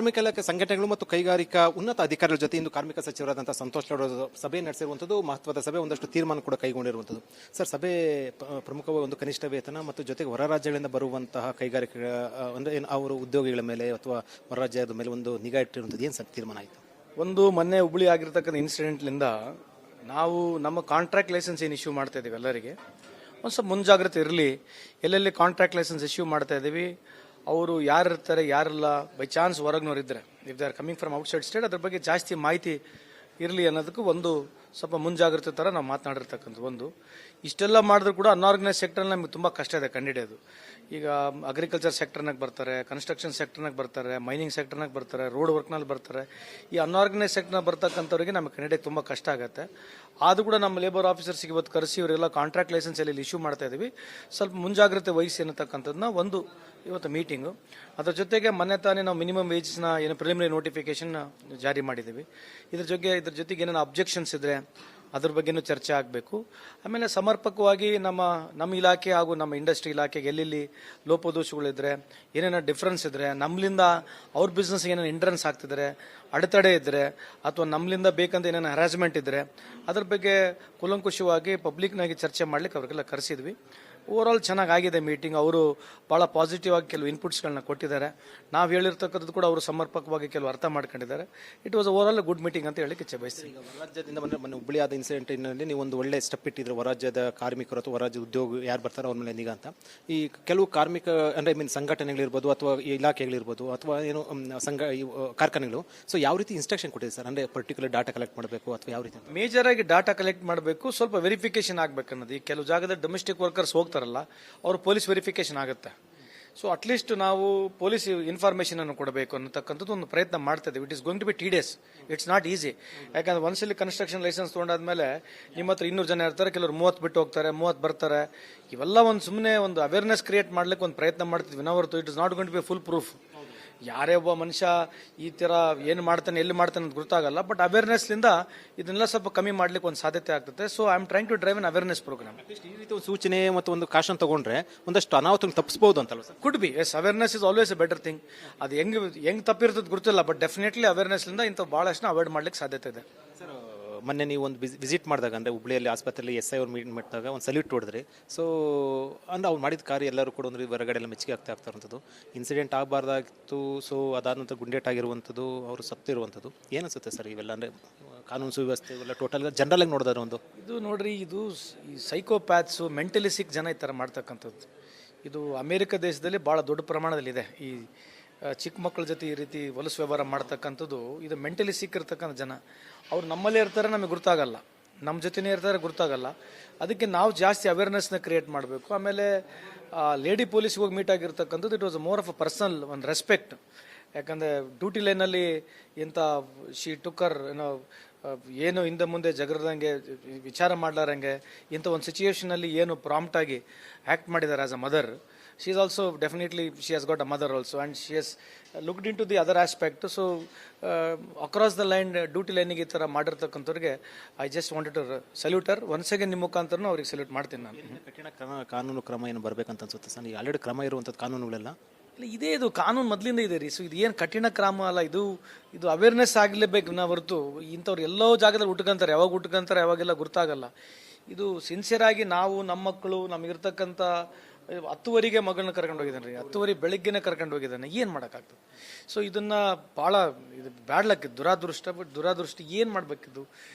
ಕಾರ್ಮಿಕ ಇಲಾಖೆ ಸಂಘಟನೆಗಳು ಮತ್ತು ಕೈಗಾರಿಕಾ ಉನ್ನತ ಅಧಿಕಾರಿಗಳ ಜೊತೆ ಇಂದು ಕಾರ್ಮಿಕ ಸಚಿವರಾದಂತಹ ಸಂತೋಷ್ ಲಾಡ್ ಅವರು ಸಭೆ ನಡೆಸಿರುವಂಥದ್ದು, ಮಹತ್ವದ ಸಭೆ, ಒಂದಷ್ಟು ತೀರ್ಮಾನ ಕೂಡ ಕೈಗೊಂಡಿರುವಂಥದ್ದು. ಸರ್, ಸಭೆ ಪ್ರಮುಖವಾಗಿ ಒಂದು ಕನಿಷ್ಠ ವೇತನ ಮತ್ತು ಜೊತೆಗೆ ಹೊರ ರಾಜ್ಯಗಳಿಂದ ಬರುವಂತಹ ಕೈಗಾರಿಕೆಗಳ ಅಂದರೆ ಅವರು ಉದ್ಯೋಗಿಗಳ ಮೇಲೆ ಅಥವಾ ಹೊರ ರಾಜ್ಯದ ಮೇಲೆ ಒಂದು ನಿಗಾ ಇಟ್ಟಿರುವಂಥದ್ದು ಏನು ಸರ್ ತೀರ್ಮಾನ ಆಯಿತು? ಒಂದು ಮೊನ್ನೆ ಹುಬ್ಳಿ ಆಗಿರ್ತಕ್ಕಂಥ ಇನ್ಸಿಡೆಂಟ್ಲಿಂದ ನಾವು ನಮ್ಮ ಕಾಂಟ್ರಾಕ್ಟ್ ಲೈಸೆನ್ಸ್ ಏನು ಇಶ್ಯೂ ಮಾಡ್ತಾ ಇದ್ದೀವಿ ಎಲ್ಲರಿಗೆ ಒಂದು ಸ್ವಲ್ಪ ಮುಂಜಾಗ್ರತೆ ಇರಲಿ. ಎಲ್ಲೆಲ್ಲಿ ಕಾಂಟ್ರಾಕ್ಟ್ ಲೈಸೆನ್ಸ್ ಇಶ್ಯೂ ಮಾಡ್ತಾ ಇದ್ದೀವಿ ಅವರು ಯಾರು ಇರ್ತಾರೆ ಯಾರಿಲ್ಲ, ಬೈ ಚಾನ್ಸ್ ಹೊರಗ್ನವ್ರು ಇದ್ದರೆ if they are coming from outside state ಅದ್ರ ಬಗ್ಗೆ ಜಾಸ್ತಿ ಮಾಹಿತಿ ಇರಲಿ ಅನ್ನೋದಕ್ಕೂ ಒಂದು ಸ್ವಲ್ಪ ಮುಂಜಾಗ್ರತೆ ಥರ ನಾವು ಮಾತನಾಡಿರ್ತಕ್ಕಂಥ ಒಂದು. ಇಷ್ಟೆಲ್ಲ ಮಾಡಿದ್ರು ಕೂಡ ಅನ್ಆರ್ಗನೈಸ್ ಸೆಕ್ಟರ್ನಲ್ಲಿ ನಮಗೆ ತುಂಬ ಕಷ್ಟ ಇದೆ ಕಂಡಿಡಿಯೋದು. ಈಗ ಅಗ್ರಿಕಲ್ಚರ್ ಸೆಕ್ಟರ್ನಾಗ ಬರ್ತಾರೆ, ಕನ್ಸ್ಟ್ರಕ್ಷನ್ ಸೆಕ್ಟರ್ನಾಗ ಬರ್ತಾರೆ, ಮೈನಿಂಗ್ ಸೆಕ್ಟರ್ನಾಗ ಬರ್ತಾರೆ, ರೋಡ್ ವರ್ಕ್ನಲ್ಲಿ ಬರ್ತಾರೆ. ಈ ಅನ್ಆರ್ಗನೈಸ್ ಸೆಕ್ಟರ್ನಾಗ ಬರ್ತಕ್ಕಂಥವ್ರಿಗೆ ನಮಗೆ ಕಂಡಿಡಿಯೋದು ತುಂಬ ಕಷ್ಟ ಆಗುತ್ತೆ. ಆದರೂ ಕೂಡ ನಮ್ಮ ಲೇಬರ್ ಆಫೀಸರ್ಸ್ಗೆ ಇವತ್ತು ಕರೆಸಿ ಇವರೆಲ್ಲ ಕಾಂಟ್ರಾಕ್ಟ್ ಲೈಸೆನ್ಸ್ ಎಲ್ಲ ಇಶ್ಯೂ ಮಾಡ್ತಾ ಇದ್ದೀವಿ, ಸ್ವಲ್ಪ ಮುಂಜಾಗ್ರತೆ ವಹಿಸಿ ಅನ್ನತಕ್ಕಂಥದ್ದನ್ನ ಒಂದು ಇವತ್ತು ಮೀಟಿಂಗು. ಅದರ ಜೊತೆಗೆ ಮೊನ್ನೆ ತಾನೇ ನಾವು ಮಿನಿಮಮ್ ವೇಜ್ನ ಏನು ಪ್ರಿಲಿಮಿನರಿ ನೋಟಿಫಿಕೇಶನ್ ಜಾರಿ ಮಾಡಿದ್ದೀವಿ. ಇದ್ರ ಜೊತೆಗೆ ಏನೇನು ಅಬ್ಜೆಕ್ಷನ್ಸ್ ಇದ್ರೆ ಅದ್ರ ಬಗ್ಗೆನೂ ಚರ್ಚೆ ಆಗಬೇಕು. ಆಮೇಲೆ ಸಮರ್ಪಕವಾಗಿ ನಮ್ಮ ಇಲಾಖೆ ಹಾಗೂ ನಮ್ಮ ಇಂಡಸ್ಟ್ರಿ ಇಲಾಖೆಗೆ ಎಲ್ಲೆಲ್ಲಿ ಲೋಪದೋಷಗಳಿದ್ರೆ, ಏನೇನೋ ಡಿಫ್ರೆನ್ಸ್ ಇದ್ರೆ, ನಮ್ಮಲಿಂದ ಅವ್ರ ಬಿಸ್ನೆಸ್ಗೆ ಏನೇನು ಇಂಟ್ರೆನ್ಸ್ ಆಗ್ತಿದ್ದಾರೆ, ಅಡೆತಡೆ ಇದ್ದರೆ ಅಥವಾ ನಮ್ಮಲಿಂದ ಬೇಕಂತ ಏನೇನು ಹರಾಸ್ಮೆಂಟ್ ಇದ್ದರೆ ಅದ್ರ ಬಗ್ಗೆ ಕೂಲಂಕುಷವಾಗಿ ಪಬ್ಲಿಕ್ನಾಗಿ ಚರ್ಚೆ ಮಾಡ್ಲಿಕ್ಕೆ ಅವ್ರಿಗೆಲ್ಲ ಕರೆಸಿದ್ವಿ. ಓವರ್ ಆಲ್ ಚೆನ್ನಾಗಿದೆ ಮೀಟಿಂಗ್. ಅವರು ಭಾಳ ಪಾಸಿಟಿವ್ ಆಗಿ ಕೆಲವು ಇನ್ಪುಟ್ಸ್ಗಳನ್ನ ಕೊಟ್ಟಿದ್ದಾರೆ. ನಾವು ಹೇಳಿರ್ತಕ್ಕಂಥದ್ದು ಕೂಡ ಅವರು ಸಮರ್ಪಕವಾಗಿ ಕೆಲವು ಅರ್ಥ ಮಾಡ್ಕೊಂಡಿದ್ದಾರೆ. It was over all good meeting ಅಂತ ಹೇಳಲಿಕ್ಕೆ ಇಚ್ಛೆ ಬಯಸ್ತೀನಿ. ಹೊರರಾಜ್ಯದಿಂದ ಮೊನ್ನೆ ಹುಬ್ಳಿ ಆದ ಇನ್ಸಿಡೆಂಟ್ನಲ್ಲಿ ನೀವು ಒಂದು ಒಳ್ಳೆ ಸ್ಟೆಪ್ ಇಟ್ಟಿದ್ರು, ಹೊರರಾಜ್ಯದ ಕಾರ್ಮಿಕರು ಅಥವಾ ಹೊರರಾಜ್ಯದ ಉದ್ಯೋಗ ಯಾರು ಬರ್ತಾರೆ ಅವ್ರ ಮೇಲೆ ನಿಗಾ ಅಂತ. ಈ ಕೆಲವು ಕಾರ್ಮಿಕ ಅಂದರೆ ಸಂಘಟನೆಗಳಿರ್ಬೋದು ಅಥವಾ ಇಲಾಖೆಗಳಿರ್ಬೋದು ಅಥವಾ ಏನು ಕಾರ್ಖಾನೆಗಳು, ಸೊ ಯಾವ ರೀತಿ ಇನ್ಸ್ಟ್ರಕ್ಷನ್ ಕೊಟ್ಟಿದೆ ಸರ್? ಅಂದರೆ ಪರ್ಟಿಕ್ಯುಲರ್ ಡಾಟಾ ಕಲೆಕ್ಟ್ ಮಾಡಬೇಕು ಅಥವಾ ಯಾವ ರೀತಿ? ಮೇಜರ್ ಆಗಿ ಡಾಟಾ ಕಲೆಕ್ಟ್ ಮಾಡಬೇಕು, ಸ್ವಲ್ಪ ವೆರಿಫಿಕೇಶನ್ ಆಗಬೇಕು ಅನ್ನೋದು. ಈ ಕೆಲವು ಜಾಗದ ಡೊಮೆಸ್ಟಿಕ್ ವರ್ಕರ್ಸ್ ಹೋಗ್ತಾರಲ್ಲ, ಅವರು ಪೊಲೀಸ್ ವೆರಿಫಿಕೇಶನ್ ಆಗುತ್ತೆ. ಸೊ ಅಟ್ಲೀಸ್ಟ್ ನಾವು ಪೊಲೀಸ್ ಇನ್ಫಾರ್ಮೇಶನ್ ಅನ್ನು ಕೊಡಬೇಕು ಅನ್ನತಕ್ಕಂಥದ್ದು ಒಂದು ಪ್ರಯತ್ನ ಮಾಡ್ತಾ ಇದ್ದೀವಿ. It is going to be tedious, it's not easy. ಯಾಕಂದ್ರೆ ಒಂದ್ಸಲಿ ಕನ್ಸ್ಟ್ರಕ್ಷನ್ ಲೈಸೆನ್ಸ್ ತೊಗೊಂಡಾದ್ಮೇಲೆ ನಿಮ್ಮ ಹತ್ರ 200 ಜನ ಇರ್ತಾರೆ, ಕೆಲವರು 30 ಬಿಟ್ಟು ಹೋಗ್ತಾರೆ, 30 ಬರ್ತಾರೆ. ಇವೆಲ್ಲ ಒಂದು ಸುಮ್ಮನೆ ಒಂದು ಅವೇರ್ನೆಸ್ ಕ್ರಿಯೇಟ್ ಮಾಡ್ಲಿಕ್ಕೆ ಒಂದು ಪ್ರಯತ್ನ ಮಾಡ್ತಿದ್ವಿ ನಾವು ಹೊರತು it is not going to be foolproof. ಯಾರೇ ಒಬ್ಬ ಮನುಷ್ಯ ಈ ಥರ ಏನು ಮಾಡ್ತಾನೆ ಎಲ್ಲಿ ಮಾಡ್ತಾನೆ ಅಂತ ಗೊತ್ತಾಗಲ್ಲ. ಬಟ್ ಅವೇರ್ನೆಸ್ಲಿಂದ ಇದನ್ನೆಲ್ಲ ಸ್ವಲ್ಪ ಕಮ್ಮಿ ಮಾಡ್ಲಿಕ್ಕೆ ಒಂದು ಸಾಧ್ಯತೆ ಆಗ್ತದೆ. So I am trying to drive an awareness program. ಈ ರೀತಿ ಒಂದು ಸೂಚನೆ ಮತ್ತು ಒಂದು ಕಾಶನ್ ತಗೊಂಡ್ರೆ ಒಂದಷ್ಟು ಅನಾಹುತ ತಪ್ಪಿಸಬಹುದು ಅಂತಲ್ವ ಸರ್? Could be, yes, awareness is always a better thing. ಅದು ಹೆಂಗ್ ತಪ್ಪಿರ್ತದೆ ಗೊತ್ತಿಲ್ಲ, ಬಟ್ ಡೆಫಿನೆಟ್ಲಿ ಅವೇರ್ನೆಸ್ಲಿಂದ ಇಂಥ ಭಾಳಷ್ಟು ಅವಾಯ್ಡ್ ಮಾಡ್ಲಿಕ್ಕೆ ಸಾಧ್ಯತೆ ಇದೆ. ಸರ್, ಮೊನ್ನೆ ನೀವು ಒಂದು ವಿಸಿಟ್ ಮಾಡಿದಾಗ ಅಂದರೆ ಹುಬ್ಳಿಯಲ್ಲಿ ಆಸ್ಪತ್ರೆಯಲ್ಲಿ SI ಅವ್ರು ಮೀಟ್ ಮಾಡಿದಾಗ ಒಂದು ಸಲ್ಯೂಟ್ ಹೊಡೆದ್ರಿ. ಸೊ ಅಂದರೆ ಅವ್ರು ಮಾಡಿದ ಕಾರ್ಯ ಎಲ್ಲರೂ ಕೂಡ ಒಂದು ಹೊರಗಡೆ ಎಲ್ಲ ಮೆಚ್ಚುಗೆ ಆಗ್ತಾ ಇರುವಂಥದ್ದು. ಇನ್ಸಿಡೆಂಟ್ ಆಗಬಾರ್ದಾಗಿತ್ತು. ಸೊ ಅದಾದ ನಂತರ ಗುಂಡೇಟಾಗಿರುವಂಥದ್ದು, ಅವರು ಸತ್ತಿರುವಂಥದ್ದು ಏನು ಅನಿಸುತ್ತೆ ಸರ್? ಇವೆಲ್ಲ ಅಂದರೆ ಕಾನೂನು ಸುವ್ಯವಸ್ಥೆ ಇವೆಲ್ಲ ಟೋಟಲ್ ಜನರಲ್ ಆಗಿ ನೋಡಿದ್ರೆ ಒಂದು ಇದು ನೋಡ್ರಿ, ಇದು ಈ ಸೈಕೋಪ್ಯಾಥ್ಸು, ಮೆಂಟಲಿ ಸಿಕ್ ಜನ ಈ ಥರ ಮಾಡ್ತಕ್ಕಂಥದ್ದು. ಇದು ಅಮೇರಿಕ ದೇಶದಲ್ಲಿ ಭಾಳ ದೊಡ್ಡ ಪ್ರಮಾಣದಲ್ಲಿದೆ. ಈ ಚಿಕ್ಕ ಮಕ್ಕಳ ಜೊತೆ ಈ ರೀತಿ ಹೊಲಸು ವ್ಯವಹಾರ ಮಾಡ್ತಕ್ಕಂಥದ್ದು, ಇದು ಮೆಂಟಲಿ ಸಿಕ್ ಇರ್ತಕ್ಕಂಥ ಜನ. ಅವ್ರು ನಮ್ಮಲ್ಲೇ ಇರ್ತಾರೆ, ನಮಗೆ ಗೊತ್ತಾಗಲ್ಲ, ನಮ್ಮ ಜೊತೆನೇ ಇರ್ತಾರೆ, ಗೊತ್ತಾಗಲ್ಲ. ಅದಕ್ಕೆ ನಾವು ಜಾಸ್ತಿ ಅವೇರ್ನೆಸ್ನ ಕ್ರಿಯೇಟ್ ಮಾಡಬೇಕು. ಆಮೇಲೆ ಲೇಡಿ ಪೊಲೀಸ್ಗೆ ಹೋಗಿ ಮೀಟ್ ಆಗಿರ್ತಕ್ಕಂಥದ್ದು it was more of a personal ಒಂದು ರೆಸ್ಪೆಕ್ಟ್. ಯಾಕಂದರೆ ಡ್ಯೂಟಿ ಲೈನಲ್ಲಿ ಇಂಥ ಶಿ ಟುಕ್ಕರ್ ಏನು ಹಿಂದೆ ಮುಂದೆ ಜಗರದಂಗೆ ವಿಚಾರ ಮಾಡ್ಲಾರಂಗೆ ಇಂಥ ಒಂದು ಸಿಚುಯೇಷನಲ್ಲಿ ಏನು ಪ್ರಾಂಪ್ಟಾಗಿ ಆ್ಯಕ್ಟ್ ಮಾಡಿದ್ದಾರೆ as a mother. she is also definitely, she has got a mother also, and she has looked into the other aspect. So across the line duty line ಗೆ ಈ ಥರ ಮಾಡಿರ್ತಕ್ಕಂಥವ್ರಿಗೆ I just wanted to salute her. Once again ನಿಮ್ಮ ಮುಖಾಂತರನೂ ಅವ್ರಿಗೆ salute ಮಾಡ್ತೀನಿ ನಾನು. ಕಠಿಣ ಕಾನೂನು ಕ್ರಮ ಏನು ಬರಬೇಕಂತ ಅನ್ಸುತ್ತೆ ಸರ್? ಈಗ ಆಲ್ರೆಡಿ ಕ್ರಮ ಇರುವಂಥದ್ದು ಕಾನೂನುಗಳೆಲ್ಲ ಇಲ್ಲ, ಇದೇ ಇದು ಕಾನೂನು ಮೊದಲಿಂದ ಇದೆ ರೀ. ಸೊ ಇದು ಏನು ಕಠಿಣ ಕ್ರಮ ಅಲ್ಲ, ಇದು ಅವೇರ್ನೆಸ್ ಆಗಲೇಬೇಕು ನಾವು ಹೊರತು ಇಂಥವ್ರು ಎಲ್ಲೋ ಜಾಗದಲ್ಲಿ ಉಟ್ಕೊಂತಾರೆ, ಯಾವಾಗ ಉಟ್ಕೊಂತಾರೆ ಯಾವಾಗೆಲ್ಲ ಗೊತ್ತಾಗಲ್ಲ. ಇದು ಸಿನ್ಸಿಯರ್ ಆಗಿ ನಾವು ನಮ್ಮ ಮಕ್ಕಳು ನಮಗಿರ್ತಕ್ಕಂಥ 10ವರೆಗೆ ಮಗಳನ್ನ ಕರ್ಕೊಂಡು ಹೋಗಿದ್ದಾನೆ ರೀ, 10ವರೆ ಬೆಳಗ್ಗೆನೇ ಕರ್ಕೊಂಡು ಹೋಗಿದ್ದಾನೆ, ಏನು ಮಾಡೋಕ್ಕಾಗ್ತದೆ? ಸೊ ಇದನ್ನು ಭಾಳ ಇದು ಬ್ಯಾಡ್ ಲಕ್, ದುರಾದೃಷ್ಟ. ಬಟ್ ದುರಾದೃಷ್ಟ ಏನು ಮಾಡಬೇಕಿದ್ದು,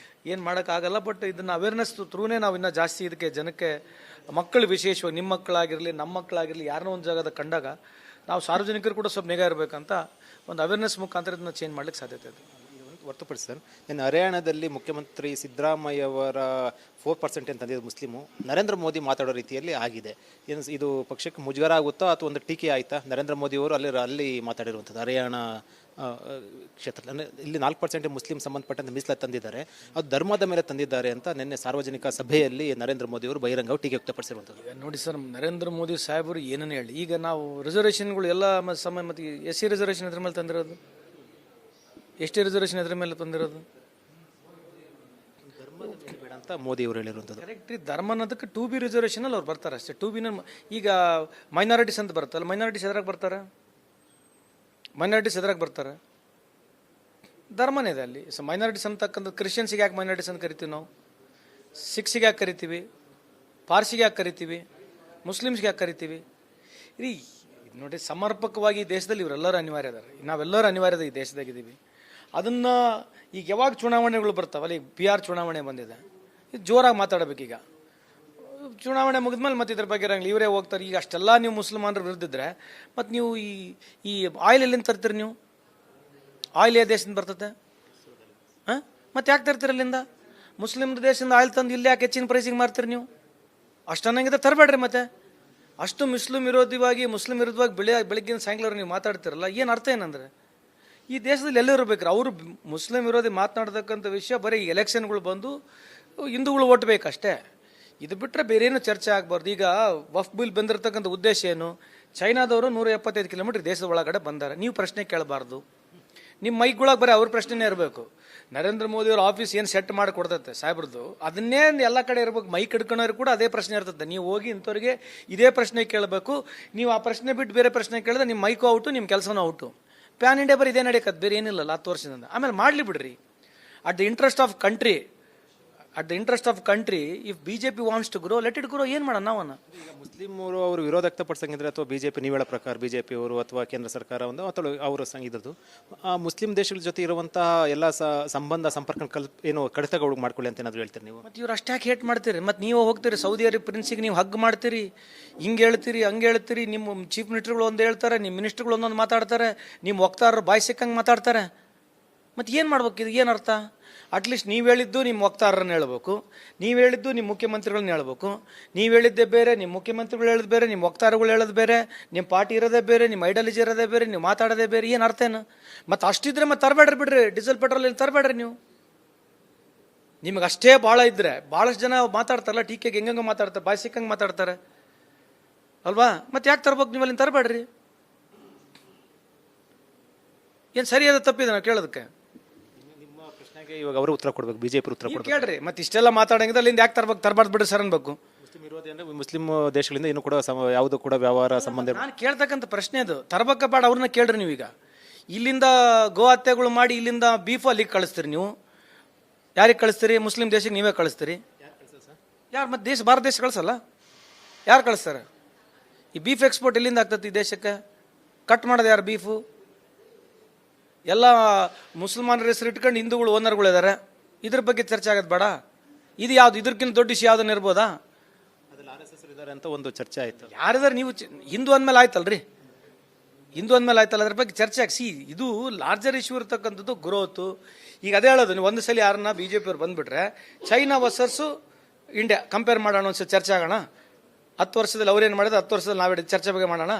ಏನು ಮಾಡೋಕ್ಕಾಗಲ್ಲ. ಬಟ್ ಇದನ್ನು ಅವೇರ್ನೆಸ್ ಥ್ರೂನೇ ನಾವು ಇನ್ನೂ ಜಾಸ್ತಿ ಇದಕ್ಕೆ ಜನಕ್ಕೆ, ಮಕ್ಕಳು ವಿಶೇಷವಾಗಿ, ನಿಮ್ಮ ಮಕ್ಕಳಾಗಿರಲಿ ನಮ್ಮ ಮಕ್ಕಳಾಗಿರಲಿ, ಯಾರನ್ನೋ ಒಂದು ಜಾಗದ ಕಂಡಾಗ ನಾವು ಸಾರ್ವಜನಿಕರು ಕೂಡ ಸ್ವಲ್ಪ ನಿಗಾ ಇರಬೇಕಂತ ಒಂದು ಅವೇರ್ನೆಸ್ ಮುಖಾಂತರ ಇದನ್ನ ಚೇಂಜ್ ಮಾಡ್ಲಿಕ್ಕೆ ಸಾಧ್ಯತೆ ಇದೆ. ಹೊರತುಪಡಿಸಿ ಸರ್, ಇನ್ನು ಹರಿಯಾಣದಲ್ಲಿ ಮುಖ್ಯಮಂತ್ರಿ ಸಿದ್ದರಾಮಯ್ಯವರ 4% ಅಂತ ತಂದಿದ್ದು ಮುಸ್ಲಿಮು ನರೇಂದ್ರ ಮೋದಿ ಮಾತಾಡೋ ರೀತಿಯಲ್ಲಿ ಆಗಿದೆ. ಏನು ಇದು ಪಕ್ಷಕ್ಕೆ ಮುಜುಗರ ಆಗುತ್ತಾ ಅಥವಾ ಒಂದು ಟೀಕೆ ಆಯಿತಾ? ನರೇಂದ್ರ ಮೋದಿ ಅವರು ಅಲ್ಲಿ ಮಾತಾಡಿರುವಂಥದ್ದು ಹರಿಯಾಣ ಕ್ಷೇತ್ರ, ಅಂದರೆ ಇಲ್ಲಿ 4% ಮುಸ್ಲಿಂ ಸಂಬಂಧಪಟ್ಟಂತೆ ಮೀಸಲಾತಿ ತಂದಿದ್ದಾರೆ, ಅದು ಧರ್ಮದ ಮೇಲೆ ತಂದಿದ್ದಾರೆ ಅಂತ ನಿನ್ನೆ ಸಾರ್ವಜನಿಕ ಸಭೆಯಲ್ಲಿ ನರೇಂದ್ರ ಮೋದಿ ಅವರು ಬಹಿರಂಗ ಟೀಕೆ ವ್ಯಕ್ತಪಡಿಸಿರುವಂಥದ್ದು. ನೋಡಿ ಸರ್, ನರೇಂದ್ರ ಮೋದಿ ಸಾಹೇಬರು ಏನನ್ನು ಹೇಳಿ, ಈಗ ನಾವು ರಿಸರ್ವೇಷನ್ಗಳು ಎಲ್ಲ ಸಮಯ ಮತ್ತು SC ರಿಸರ್ವೇಷನ್ ಅದ್ರ ಮೇಲೆ ತಂದಿರೋದು, ಎಷ್ಟೇ ರಿಸರ್ವೇಷನ್ ಅದ್ರ ಮೇಲೆ ತಂದಿರೋದು, ಬೇಡ ಅಂತ ಮೋದಿ ಅವರು ಹೇಳಿರುವಂಥದ್ದು. ಕರೆಕ್ಟ್ ರೀ. ಧರ್ಮ ಅನ್ನೋದಕ್ಕೆ 2B ರಿಸರ್ವೇಷನಲ್ಲಿ ಅವ್ರು ಬರ್ತಾರೆ ಅಷ್ಟೇ. 2B ಈಗ ಮೈನಾರಿಟೀಸ್ ಅಂತ ಬರುತ್ತಲ್ಲ, ಮೈನಾರಿಟೀಸ್ ಎದ್ರಾಗ ಬರ್ತಾರೆ, ಮೈನಾರಿಟೀಸ್ ಎದ್ರಾಗ ಬರ್ತಾರೆ, ಧರ್ಮನೇ ಇದೆ ಅಲ್ಲಿ. ಸೊ ಮೈನಾರಿಟೀಸ್ ಅಂತಕ್ಕಂಥ ಕ್ರಿಶ್ಚಿಯನ್ಸಿಗೆ ಯಾಕೆ ಮೈನಾರಿಟೀಸ್ ಅಂತ ಕರಿತೀವಿ ನಾವು? ಸಿಖ್ಸಿಗೆ ಯಾಕೆ ಕರಿತೀವಿ? ಪಾರ್ಸಿಗೆ ಯಾಕೆ ಕರಿತೀವಿ? ಮುಸ್ಲಿಮ್ಸ್ಗೆ ಯಾಕೆ ಕರಿತೀವಿ? ಇದು ನೋಡಿ, ಸಮರ್ಪಕವಾಗಿ ಈ ದೇಶದಲ್ಲಿ ಇವರೆಲ್ಲರೂ ಅನಿವಾರ್ಯ ಇದ್ದಾರೆ. ನಾವೆಲ್ಲರೂ ಅನಿವಾರ್ಯದ ಈ ದೇಶದಾಗಿದ್ದೀವಿ. ಅದನ್ನು ಈಗ ಯಾವಾಗ ಚುನಾವಣೆಗಳು ಬರ್ತಾವಲ್ಲ, ಈಗ PR ಚುನಾವಣೆ ಬಂದಿದೆ, ಇದು ಜೋರಾಗಿ ಮಾತಾಡಬೇಕೀಗ. ಚುನಾವಣೆ ಮುಗಿದ್ಮೇಲೆ ಮತ್ತೆ ಇದ್ರ ಬಗ್ಗೆ ಇರಂಗಿಲ್ಲ, ಇವರೇ ಹೋಗ್ತಾರೆ. ಈಗ ಅಷ್ಟೆಲ್ಲ ನೀವು ಮುಸಲ್ಮಾನರ ವಿರುದ್ಧಿದ್ರೆ ಮತ್ತು ನೀವು ಈ ಆಯಿಲ್ ಎಲ್ಲಿಂದ ತರ್ತೀರಿ? ನೀವು ಆಯಿಲ್ ಯಾವ ದೇಶದಿಂದ ಬರ್ತದೆ? ಹಾಂ, ಮತ್ತೆ ಯಾಕೆ ತರ್ತೀರಿ ಅಲ್ಲಿಂದ? ಮುಸ್ಲಿಮ್ ದೇಶದಿಂದ ಆಯಿಲ್ ತಂದು ಇಲ್ಲಿ ಯಾಕೆ ಹೆಚ್ಚಿನ ಪ್ರೈಸಿಗೆ ಮಾರ್ತೀರಿ ನೀವು? ಅಷ್ಟು ಅನ್ನಂಗಿದ್ರೆ ತರಬೇಡ್ರಿ. ಮತ್ತೆ ಅಷ್ಟು ಮುಸ್ಲಿಂ ವಿರುದ್ಧವಾಗಿ ಬೆಳಗ್ಗಿನ ಸಾಯಂಕಾಲ ನೀವು ಮಾತಾಡ್ತಿರಲ್ಲ, ಏನು ಅರ್ಥ ಏನಂದ್ರೆ ಈ ದೇಶದಲ್ಲಿ ಎಲ್ಲರೂ ಬೇಕ್ರಿ. ಅವರು ಮುಸ್ಲಿಂ ವಿರೋಧಿ ಮಾತನಾಡ್ತಕ್ಕಂಥ ವಿಷಯ ಬರೀ ಎಲೆಕ್ಷನ್ಗಳು ಬಂದು ಹಿಂದೂಗಳು ಓಟ್ ಬೇಕಷ್ಟೇ. ಇದು ಬಿಟ್ಟರೆ ಬೇರೆ ಏನು ಚರ್ಚೆ ಆಗಬಾರ್ದು. ಈಗ ವಫ್ ಬಿಲ್ ಬಂದಿರತಕ್ಕಂಥ ಉದ್ದೇಶ ಏನು? ಚೈನಾದವರು 175 ಕಿಲೋಮೀಟರ್ ದೇಶದ ಒಳಗಡೆ ಬಂದಾರೆ. ನೀವು ಪ್ರಶ್ನೆ ಕೇಳಬಾರ್ದು. ನಿಮ್ಮ ಮೈಗೊಳಗೆ ಬರೀ ಅವ್ರ ಪ್ರಶ್ನೆನೇ ಇರಬೇಕು. ನರೇಂದ್ರ ಮೋದಿ ಅವ್ರ ಆಫೀಸ್ ಏನು ಸೆಟ್ ಮಾಡಿ ಕೊಡ್ತೈತೆ ಸಾಹೇಬ್ರದ್ದು, ಅದನ್ನೇ ಎಲ್ಲ ಕಡೆ ಇರಬೇಕು. ಮೈಕ್ ಹಿಡ್ಕೊಂಡವ್ರು ಕೂಡ ಅದೇ ಪ್ರಶ್ನೆ ಇರ್ತದೆ. ನೀವು ಹೋಗಿ ಇಂಥವ್ರಿಗೆ ಇದೇ ಪ್ರಶ್ನೆ ಕೇಳಬೇಕು. ನೀವು ಆ ಪ್ರಶ್ನೆ ಬಿಟ್ಟು ಬೇರೆ ಪ್ರಶ್ನೆ ಕೇಳಿದ್ರೆ ನಿಮ್ಮ ಮೈಕು ಔಟು, ನಿಮ್ಮ ಕೆಲಸನೂ ಔಟು. ಪ್ಯಾನ್ ಇಂಡಿಯಾ ಬರೀ ಇದೇ ನಡೆಯಕತ್ತು, ಬೇರೆ ಏನಿಲ್ಲಲ್ಲ 10 ವರ್ಷದಿಂದ. ಆಮೇಲೆ ಮಾಡಲಿ ಬಿಡ್ರಿ. At the interest of country if BJP wants to grow, let it grow. ಏನು ಮಾಡೋಣ ನಾವನ್ನ? ಈಗ ಮುಸ್ಲಿಮರು ಅವರು ವಿರೋಧ ವ್ಯಕ್ತಪಡಿಸಂಗಿದ್ರೆ ಅಥವಾ BJP ನೀವು ಹೇಳೋ ಪ್ರಕಾರ BJP ಅವರು ಅಥವಾ ಕೇಂದ್ರ ಸರ್ಕಾರ ಒಂದು ಅಥವಾ ಅವರ ಸಂಗಿದ್ದು ಮುಸ್ಲಿಂ ದೇಶಗಳ ಜೊತೆ ಇರುವಂತಹ ಎಲ್ಲ ಸಂಪರ್ಕ ಕಡಿತಗಳು ಮಾಡ್ಕೊಳ್ಳಿ ಅಂತ ಏನಾದ್ರು ಹೇಳ್ತೀರಿ ನೀವು? ಮತ್ತು ಇವ್ರು ಅಷ್ಟಾಗಿ ಹೇಟ್ ಮಾಡ್ತೀರಿ. ಮತ್ತು ನೀವು ಹೋಗ್ತೀರಿ ಸೌದಿ ಅರೇಬಿಯಾ ಪ್ರಿನ್ಸಿಗೆ ನೀವು ಹಗ್ ಮಾಡ್ತೀರಿ, ಹಿಂಗೆ ಹೇಳ್ತೀರಿ, ಹಂಗೆ ಹೇಳ್ತೀರಿ. ನಿಮ್ಮ ಚೀಫ್ ಮಿನಿಸ್ಟರ್ಗಳು ಒಂದು ಹೇಳ್ತಾರೆ, ನಿಮ್ಮ ಮಿನಿಸ್ಟರ್ಗಳು ಒಂದೊಂದು ಮಾತಾಡ್ತಾರೆ, ನಿಮ್ಮ ವಕ್ತಾರರು ಬಾಯಿ ಸಿಕ್ಕಂಗೆ ಮಾತಾಡ್ತಾರೆ. ಮತ್ತು ಏನು ಮಾಡ್ಬೇಕು? ಇದು ಏನು ಅರ್ಥ? ಅಟ್ಲೀಸ್ಟ್ ನೀವು ಹೇಳಿದ್ದು ನಿಮ್ಮ ವಕ್ತಾರರನ್ನ ಹೇಳ್ಬೇಕು, ನೀವು ಹೇಳಿದ್ದು ನಿಮ್ಮ ಮುಖ್ಯಮಂತ್ರಿಗಳನ್ನ ಹೇಳ್ಬೇಕು. ನೀವು ಹೇಳಿದ್ದೇ ಬೇರೆ, ನಿಮ್ಮ ಮುಖ್ಯಮಂತ್ರಿಗಳು ಹೇಳೋದು ಬೇರೆ, ನಿಮ್ಮ ವಕ್ತಾರಗಳು ಹೇಳೋದು ಬೇರೆ, ನಿಮ್ಮ ಪಾರ್ಟಿ ಇರೋದೇ ಬೇರೆ, ನಿಮ್ಮ ಐಡಿಯಾಲಜಿ ಇರೋದೇ ಬೇರೆ, ನೀವು ಮಾತಾಡೋದೇ ಬೇರೆ. ಏನು ಅರ್ಥ ಏನು? ಮತ್ತು ಅಷ್ಟಿದ್ರೆ ಮತ್ತೆ ತರಬೇಡ್ರಿ ಬಿಡ್ರಿ. ಡೀಸೆಲ್ ಪೆಟ್ರೋಲ್ ಏನು ತರಬೇಡ್ರಿ ನೀವು. ನಿಮಗೆ ಅಷ್ಟೇ ಭಾಳ ಇದ್ದರೆ, ಭಾಳಷ್ಟು ಜನ ಮಾತಾಡ್ತಾರಲ್ಲ, ಟೀಕೆಗೆ ಹೆಂಗಂಗೆ ಮಾತಾಡ್ತಾರೆ, ಬಾಯಿ ಸಿಕ್ಕಂಗೆ ಮಾತಾಡ್ತಾರೆ ಅಲ್ವಾ? ಮತ್ತೆ ಯಾಕೆ ತರ್ಬೇಕು ನೀವು? ಅಲ್ಲಿಂದ ತರಬೇಡ್ರಿ. ಏನು ಸರಿಯಾದ ತಪ್ಪಿದೆ ನಾವು ಕೇಳೋದಕ್ಕೆ? ಇವಾಗ ಅವರು ಉತ್ತರ ಕೊಡ್ಬೇಕು, BJP ಉತ್ತರ ಕೊಡ್ಬೇಕು. ಕೇಳ್ರಿ. ಮತ್ತೆ ಇಷ್ಟೆಲ್ಲ ಮಾತಾಡಂಗಿದ್ರೆ ಅಲ್ಲಿಂದ ಯಾಕೆ ತರಬಾರ್ದು ಬಿಡ್ರಿ ಸರ್ ಅನ್ಬೇಕು. ಮುಸ್ಲಿಂ ವಿರೋಧಿ ಅಂದ್ರೆ ಮುಸ್ಲಿಂ ದೇಶಗಳಿಂದ ಇನ್ನೂ ಕೂಡ ಯಾವುದು ಕೂಡ ವ್ಯವಹಾರ ಸಂಬಂಧ. ನಾನು ಕೇಳ್ತಕ್ಕಂಥ ಪ್ರಶ್ನೆ ಅದು. ತರಬೇಕ ಬೇಡ, ಅವ್ರನ್ನ ಕೇಳ್ರಿ. ನೀವೀಗ ಇಲ್ಲಿಂದ ಗೋ ಹತ್ಯೆಗಳು ಮಾಡಿ ಇಲ್ಲಿಂದ ಬೀಫ್ ಅಲ್ಲಿಗೆ ಕಳಿಸ್ತೀರಿ. ನೀವು ಯಾರಿಗೆ ಕಳಿಸ್ತೀರಿ? ಮುಸ್ಲಿಂ ದೇಶಕ್ಕೆ ನೀವೇ ಕಳಿಸ್ತೀರಿ. ಯಾರು ಮತ್ತೆ ಭಾರತ ದೇಶ ಕಳಿಸಲ್ಲ? ಯಾರು ಕಳಿಸ್ತಾರೆ? ಈ ಬೀಫ್ ಎಕ್ಸ್ಪೋರ್ಟ್ ಎಲ್ಲಿಂದ ಆಗ್ತದೆ ಈ ದೇಶಕ್ಕೆ? ಕಟ್ ಮಾಡೋದು ಯಾರು ಬೀಫು? ಎಲ್ಲ ಮುಸಲ್ಮಾನರ ಹೆಸರು ಇಟ್ಕೊಂಡು ಹಿಂದೂಗಳು ಓನರ್ಗಳು ಇದ್ದಾರೆ. ಇದ್ರ ಬಗ್ಗೆ ಚರ್ಚೆ ಆಗೋದು ಬೇಡ. ಇದು ಯಾವ್ದು? ಇದಕ್ಕಿಂತ ದೊಡ್ಡ ಇಶ್ಯೂ ಯಾವ್ದನ್ನ ಇರ್ಬೋದಾ? RSS ಇದ್ದಾರೆ ಅಂತ ಒಂದು ಚರ್ಚೆ ಆಯ್ತು. ಯಾರಿದಾರೆ? ನೀವು ಹಿಂದೂ ಅಂದಮೇಲೆ ಆಯ್ತಲ್ರಿ, ಹಿಂದೂ ಅಂದಮೇಲೆ ಆಯ್ತಲ್ಲ, ಅದ್ರ ಬಗ್ಗೆ ಚರ್ಚೆ ಆಗಿ. ಇದು ಲಾರ್ಜರ್ ಇಶ್ಯೂ ಇರ್ತಕ್ಕಂಥದ್ದು ಗ್ರೋತು. ಈಗ ಅದೇ ಹೇಳೋದು, ನೀವು ಒಂದು ಸಲ ಯಾರನ್ನ BJP ಅವ್ರು ಬಂದ್ಬಿಟ್ರೆ ಚೈನಾ ವರ್ಸಸ್ಸು ಇಂಡಿಯಾ ಕಂಪೇರ್ ಮಾಡೋಣ, ಒಂದ್ಸಲ ಚರ್ಚೆ ಆಗೋಣ. 10 ವರ್ಷದಲ್ಲಿ ಅವ್ರೇನು ಮಾಡಿದ್ರೆ 10 ವರ್ಷದಲ್ಲಿ ನಾವೇ ಚರ್ಚೆ ಬಗ್ಗೆ ಮಾಡೋಣ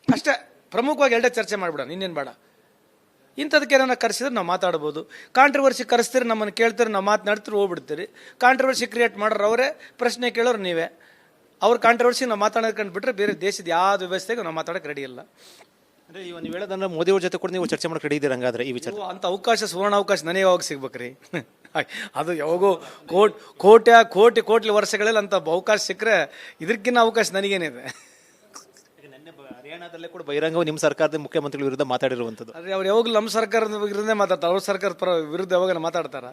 ಅಷ್ಟೇ. ಪ್ರಮುಖವಾಗಿ ಎರಡೇ ಚರ್ಚೆ ಮಾಡಿಬಿಡೋಣ, ಇನ್ನೇನು ಬೇಡ. ಇಂಥದಕ್ಕೆ ಏನಾರ ಕರೆಸಿದ್ರೆ ನಾವು ಮಾತಾಡ್ಬೋದು. ಕಾಂಟ್ರವರ್ಸಿ ಕರೆಸ್ತೀರಿ, ನಮ್ಮನ್ನು ಕೇಳ್ತೀರಿ, ನಾವು ಮಾತನಾಡ್ತೀರಿ, ಹೋಗ್ಬಿಡ್ತೀರಿ. ಕಾಂಟ್ರವರ್ಸಿ ಕ್ರಿಯೇಟ್ ಮಾಡೋರು ಅವರೇ, ಪ್ರಶ್ನೆ ಕೇಳೋರು ನೀವೇ. ಅವ್ರ ಕಾಂಟ್ರವರ್ಸಿ ನಾವು ಮಾತಾಡೋದು ಬಿಟ್ಟರೆ ಬೇರೆ ದೇಶದ ಯಾವ್ದು ವ್ಯವಸ್ಥೆಗೆ ನಾವು ಮಾತಾಡೋಕೆ ರೆಡಿ ಇಲ್ಲ. ಅಂದರೆ ಇವಾಗ ನೀವು ಹೇಳೋದಂದ್ರೆ ಮೋದಿ ಅವ್ರ ಜೊತೆ ಕೂಡ ನೀವು ಚರ್ಚೆ ಮಾಡೋಕೆ ರೆಡಿ ಇದ್ದೀರ ಹಂಗಾದ್ರೆ ಈ ವಿಚಾರ? ಅಂಥ ಅವಕಾಶ, ಸುವರ್ಣ ಅವಕಾಶ ನನಗೆ ಯಾವಾಗ ಸಿಗ್ಬೇಕ್ರಿ? ಅದು ಯಾವಾಗೋ ಕೋಟಿ ವರ್ಷಗಳಲ್ಲಿ ಅಂತ ಅವಕಾಶ ಸಿಕ್ಕರೆ ಇದಕ್ಕಿನ್ನ ಅವಕಾಶ ನನಗೇನಿದೆ. ಹರಿಯಾಣದಲ್ಲೇ ಕೂಡ ಬಹಿರಂಗವು ನಿಮ್ಮ ಸರ್ಕಾರದ ಮುಖ್ಯಮಂತ್ರಿಗಳ ವಿರುದ್ಧ ಮಾತಾಡಿರುವಂಥದ್ದು. ಆದರೆ ಅವ್ರು ಯಾವಾಗಲೂ ನಮ್ಮ ಸರ್ಕಾರದ ವಿರುದ್ಧ ಮಾತಾಡ್ತಾರೆ, ಅವ್ರ ಸರ್ಕಾರದ ವಿರುದ್ಧ ಯಾವಾಗ ಮಾತಾಡ್ತಾರ?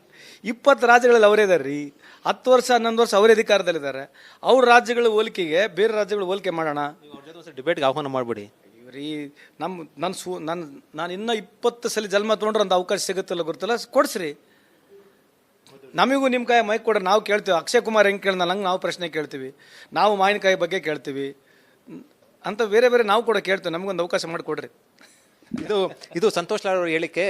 20 ರಾಜ್ಯಗಳಲ್ಲಿ ಅವರೇ ಇದ್ದಾರೆ ರೀ. 10 ವರ್ಷ 11 ವರ್ಷ ಅವರೇ ಅಧಿಕಾರದಲ್ಲಿದ್ದಾರೆ. ಅವ್ರ ರಾಜ್ಯಗಳ ಹೋಲಿಕೆಗೆ ಬೇರೆ ರಾಜ್ಯಗಳು ಹೋಲಿಕೆ ಮಾಡೋಣ. ಡಿಬೇಟ್ಗೆ ಆಹ್ವಾನ ಮಾಡಿಬಿಡಿ. ರೀ, ನಾನು ಇನ್ನೂ 20 ಸಲ ಜನ್ಮ ತೊಗೊಂಡ್ರೆ ಅಂತ ಅವಕಾಶ ಸಿಗುತ್ತಲ್ಲ ಗೊತ್ತಿಲ್ಲ, ಕೊಡಿಸ್ರಿ. ನಮಗೂ ನಿಮ್ಮ ಕಾಯಿ ಮೈಕ್ ಕೊಡ್ರಿ, ನಾವು ಕೇಳ್ತೀವಿ. ಅಕ್ಷಯ್ ಕುಮಾರ್ ಹೆಂಗೆ ಕೇಳಿದ ಹಂಗೆ ನಾವು ಪ್ರಶ್ನೆ ಕೇಳ್ತೀವಿ. ನಾವು ಮಾವಿನಕಾಯಿ ಬಗ್ಗೆ ಕೇಳ್ತೀವಿ ಅಂತ ಬೇರೆ ನಾವು ಕೂಡ ಕೇಳ್ತೇವೆ. ನಮಗೊಂದು ಅವಕಾಶ ಮಾಡಿಕೊಡ್ರಿ. ಇದು ಸಂತೋಷ್ ಲಾಡ್ ಅವರ ಹೇಳಿಕೆ.